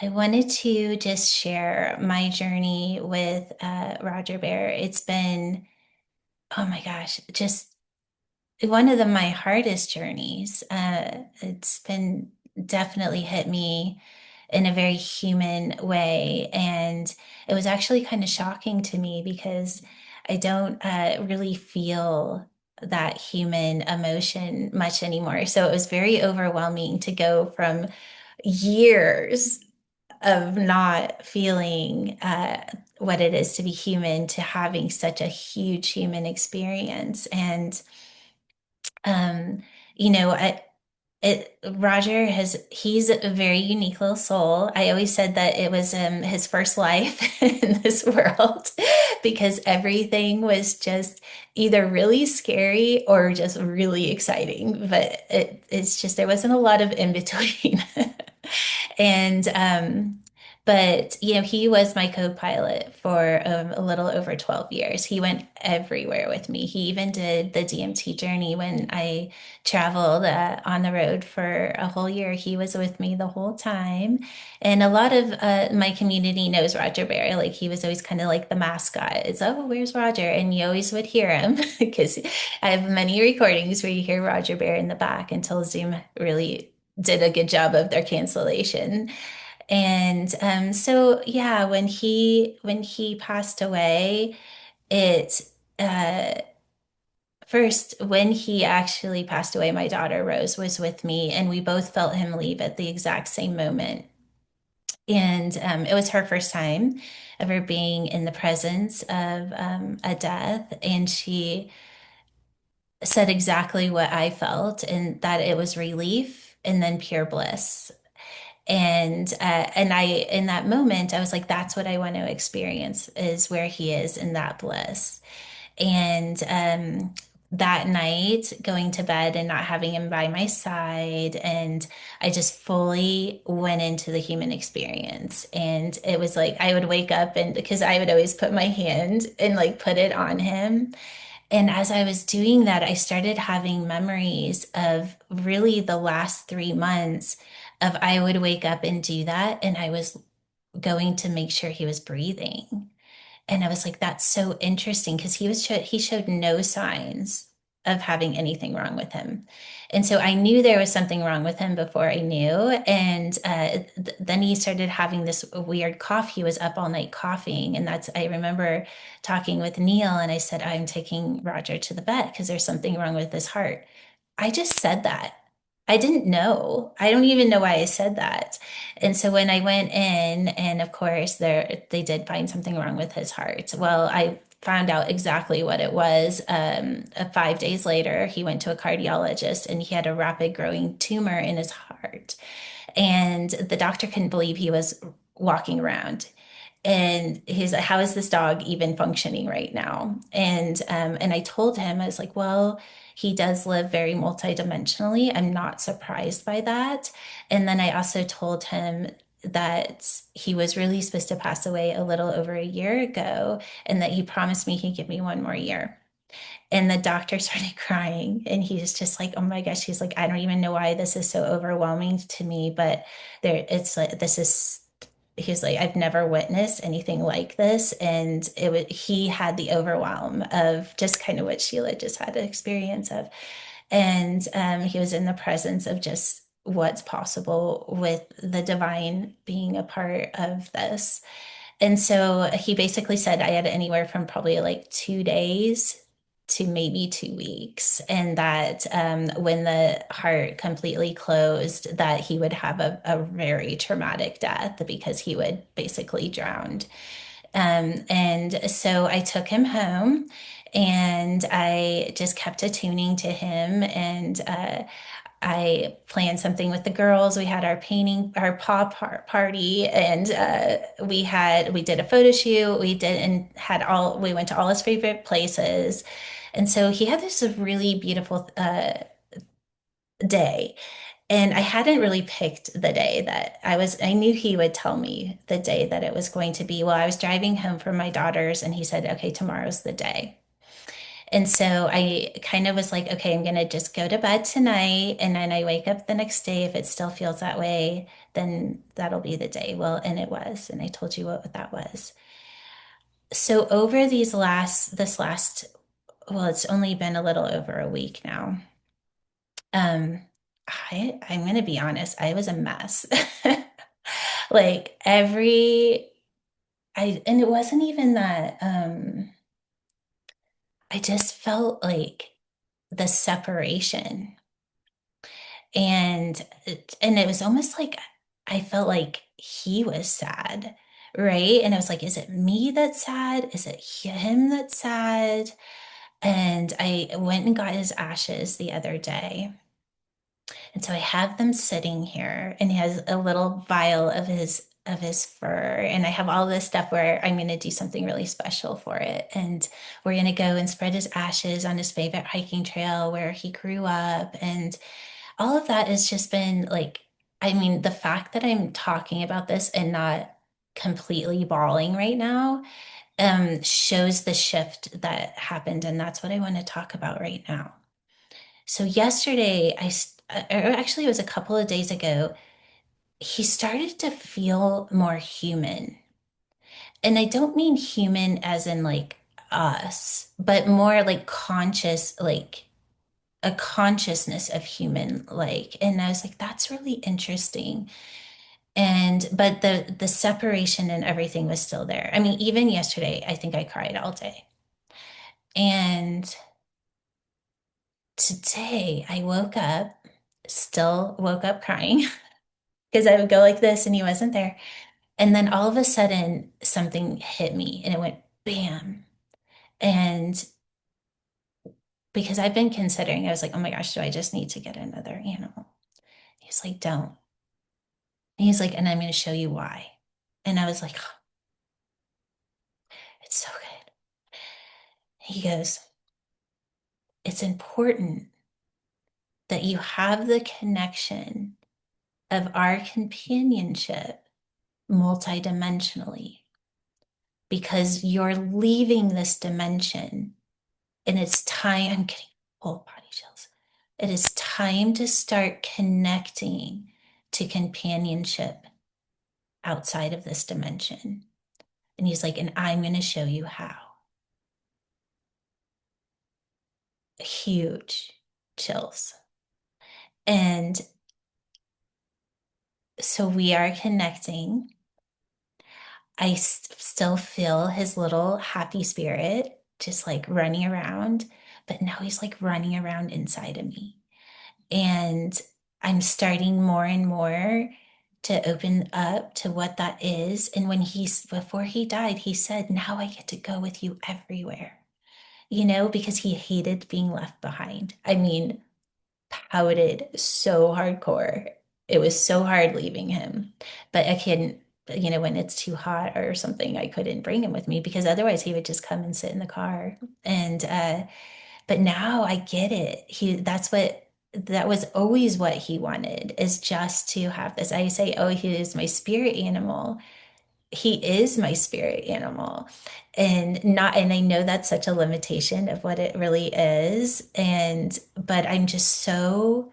I wanted to just share my journey with Roger Bear. It's been, oh my gosh, just one of my hardest journeys. It's been definitely hit me in a very human way. And it was actually kind of shocking to me because I don't really feel that human emotion much anymore. So it was very overwhelming to go from years of not feeling what it is to be human to having such a huge human experience. And, um, you know, Roger he's a very unique little soul. I always said that it was his first life in this world because everything was just either really scary or just really exciting. But it's just, there wasn't a lot of in between. And but he was my co-pilot for a little over 12 years. He went everywhere with me. He even did the DMT journey when I traveled on the road for a whole year. He was with me the whole time. And a lot of my community knows Roger Bear. Like he was always kind of like the mascot. It's, oh, where's Roger? And you always would hear him because I have many recordings where you hear Roger Bear in the back until Zoom really did a good job of their cancellation. And so yeah, when he passed away, it uh first when he actually passed away, my daughter Rose was with me and we both felt him leave at the exact same moment. And it was her first time ever being in the presence of a death. And she said exactly what I felt, and that it was relief and then pure bliss. And I in that moment I was like, that's what I want to experience, is where he is in that bliss. And that night, going to bed and not having him by my side, and I just fully went into the human experience. And it was like I would wake up, and because I would always put my hand and like put it on him, and as I was doing that, I started having memories of really the last 3 months of I would wake up and do that, and I was going to make sure he was breathing. And I was like, that's so interesting because he showed no signs of having anything wrong with him. And so I knew there was something wrong with him before I knew. And then he started having this weird cough. He was up all night coughing. And I remember talking with Neil and I said, I'm taking Roger to the vet because there's something wrong with his heart. I just said that. I didn't know. I don't even know why I said that. And so when I went in, and of course they did find something wrong with his heart. Well, I found out exactly what it was. 5 days later, he went to a cardiologist and he had a rapid growing tumor in his heart. And the doctor couldn't believe he was walking around. And he's like, how is this dog even functioning right now? And I told him, I was like, well, he does live very multidimensionally. I'm not surprised by that. And then I also told him that he was really supposed to pass away a little over a year ago, and that he promised me he'd give me one more year. And the doctor started crying, and he's just like, oh my gosh, he's like, I don't even know why this is so overwhelming to me, but it's like, this is, he's like, I've never witnessed anything like this. And he had the overwhelm of just kind of what Sheila just had an experience of. And he was in the presence of just what's possible with the divine being a part of this. And so he basically said I had anywhere from probably like 2 days to maybe 2 weeks. And that when the heart completely closed, that he would have a very traumatic death because he would basically drown. And so I took him home and I just kept attuning to him. And I planned something with the girls. We had our painting, our party, and we did a photo shoot. We went to all his favorite places. And so he had this really beautiful day. And I hadn't really picked the day that I knew he would tell me the day that it was going to be. Well, I was driving home from my daughter's and he said, okay, tomorrow's the day. And so I kind of was like, okay, I'm going to just go to bed tonight. And then I wake up the next day. If it still feels that way, then that'll be the day. Well, and it was. And I told you what that was. So over this last, well, it's only been a little over a week now. Um, I'm going to be honest, I was a mess. Like and it wasn't even that, I just felt like the separation and it was almost like I felt like he was sad, right? And I was like, is it me that's sad? Is it him that's sad? And I went and got his ashes the other day. And so I have them sitting here, and he has a little vial of his fur, and I have all this stuff where I'm going to do something really special for it. And we're going to go and spread his ashes on his favorite hiking trail where he grew up. And all of that has just been like, I mean, the fact that I'm talking about this and not completely bawling right now shows the shift that happened. And that's what I want to talk about right now. So yesterday, or actually it was a couple of days ago, he started to feel more human. And I don't mean human as in like us, but more like conscious, like a consciousness of human like. And I was like, that's really interesting. And but the separation and everything was still there. I mean, even yesterday, I think I cried all day. And today I woke up, still woke up crying because I would go like this and he wasn't there. And then all of a sudden, something hit me and it went bam. And because I've been considering, I was like, oh my gosh, do I just need to get another animal? He's like, don't. And he's like, and I'm going to show you why. And I was like, oh, it's so good. He goes, it's important that you have the connection of our companionship multidimensionally because you're leaving this dimension and it's time. I'm getting whole body chills. It is time to start connecting to companionship outside of this dimension. And he's like, and I'm going to show you how. Huge chills. And so we are connecting. I still feel his little happy spirit just like running around, but now he's like running around inside of me. And I'm starting more and more to open up to what that is. And before he died, he said, now I get to go with you everywhere, because he hated being left behind. I mean, pouted so hardcore. It was so hard leaving him. But I couldn't, when it's too hot or something, I couldn't bring him with me because otherwise he would just come and sit in the car. And but now I get it. That was always what he wanted, is just to have this. I say, oh, he is my spirit animal. He is my spirit animal. And I know that's such a limitation of what it really is. But I'm just so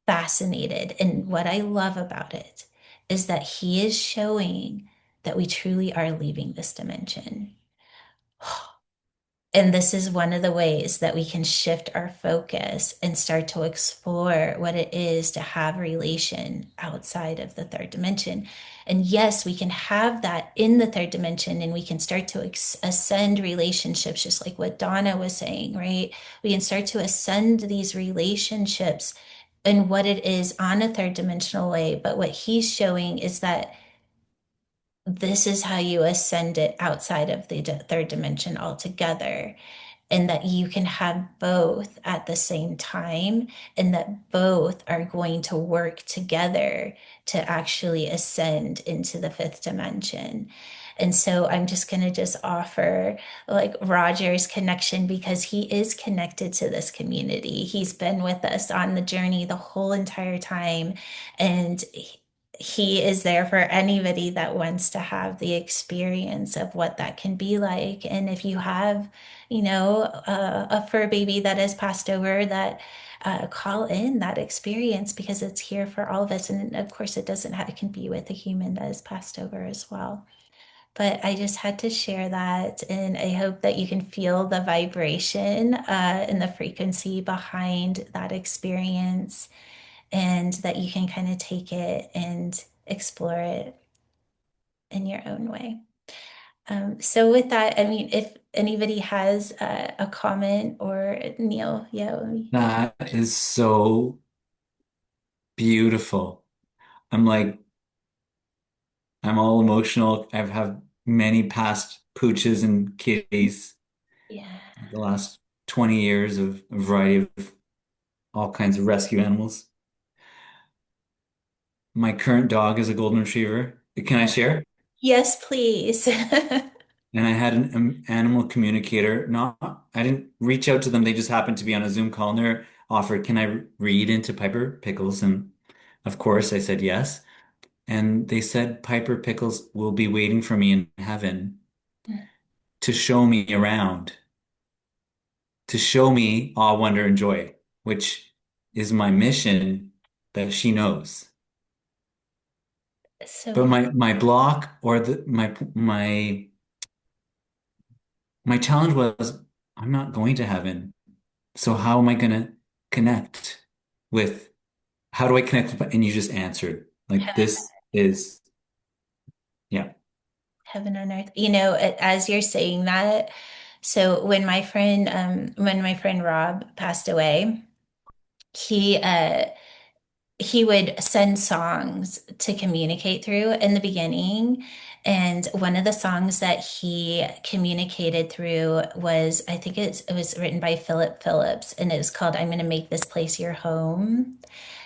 fascinated. And what I love about it is that he is showing that we truly are leaving this dimension. And this is one of the ways that we can shift our focus and start to explore what it is to have relation outside of the third dimension. And yes, we can have that in the third dimension and we can start to ascend relationships, just like what Donna was saying, right? We can start to ascend these relationships and what it is on a third dimensional way. But what he's showing is that this is how you ascend it outside of the third dimension altogether, and that you can have both at the same time, and that both are going to work together to actually ascend into the fifth dimension. And so I'm just going to just offer like Roger's connection because he is connected to this community. He's been with us on the journey the whole entire time. And he is there for anybody that wants to have the experience of what that can be like. And if you have, a fur baby that has passed over, that call in that experience because it's here for all of us. And of course, it can be with a human that has passed over as well. But I just had to share that, and I hope that you can feel the vibration and the frequency behind that experience, and that you can kind of take it and explore it in your own way. So, with that, I mean, if anybody has a comment, or Neil, yeah, That is so beautiful. I'm like, I'm all emotional. I've had many past pooches and kitties yeah, the last 20 years of a variety of all kinds of rescue animals. My current dog is a golden retriever. Can I oh, share? yes, please. And I had an animal communicator. Not, I didn't reach out to them. They just happened to be on a Zoom call and they offered, can I read into Piper Pickles? And of course I said yes. And they said Piper Pickles will be waiting for me in heaven to show me around, to show me awe, wonder, and joy, which is my mission that she knows. So But my block or my challenge was I'm not going to heaven. So how am I going to connect with, how do I connect with, and you just answered. Like this is, yeah. heaven on earth. As you're saying that, so when my friend Rob passed away, he he would send songs to communicate through in the beginning. And one of the songs that he communicated through was, I think it was written by Philip Phillips, and it was called "I'm Gonna Make This Place Your Home."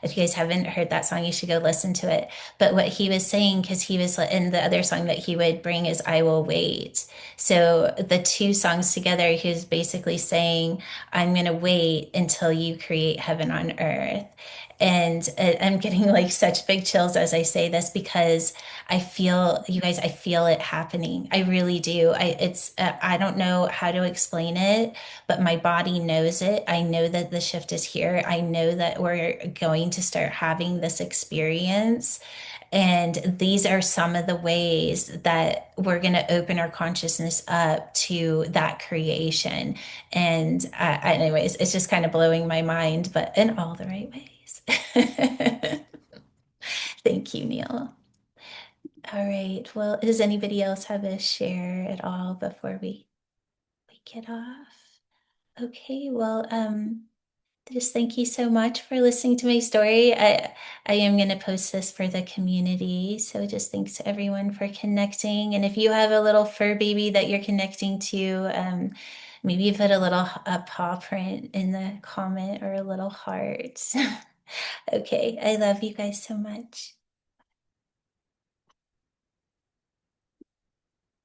If you guys haven't heard that song, you should go listen to it. But what he was saying, because he was in the other song that he would bring is "I Will Wait." So the two songs together, he was basically saying, I'm going to wait until you create heaven on earth. And I'm getting like such big chills as I say this, because I feel, you guys, I feel it happening. I really do. I don't know how to explain it, but my body knows it. I know that the shift is here. I know that we're going to start having this experience. And these are some of the ways that we're going to open our consciousness up to that creation. And anyways, it's just kind of blowing my mind, but in all the right ways. Thank you, Neil. All right. Well, does anybody else have a share at all before we get off? Okay. Well, just thank you so much for listening to my story. I am going to post this for the community. So just thanks to everyone for connecting. And if you have a little fur baby that you're connecting to, maybe you put a paw print in the comment or a little heart. Okay. I love you guys so much.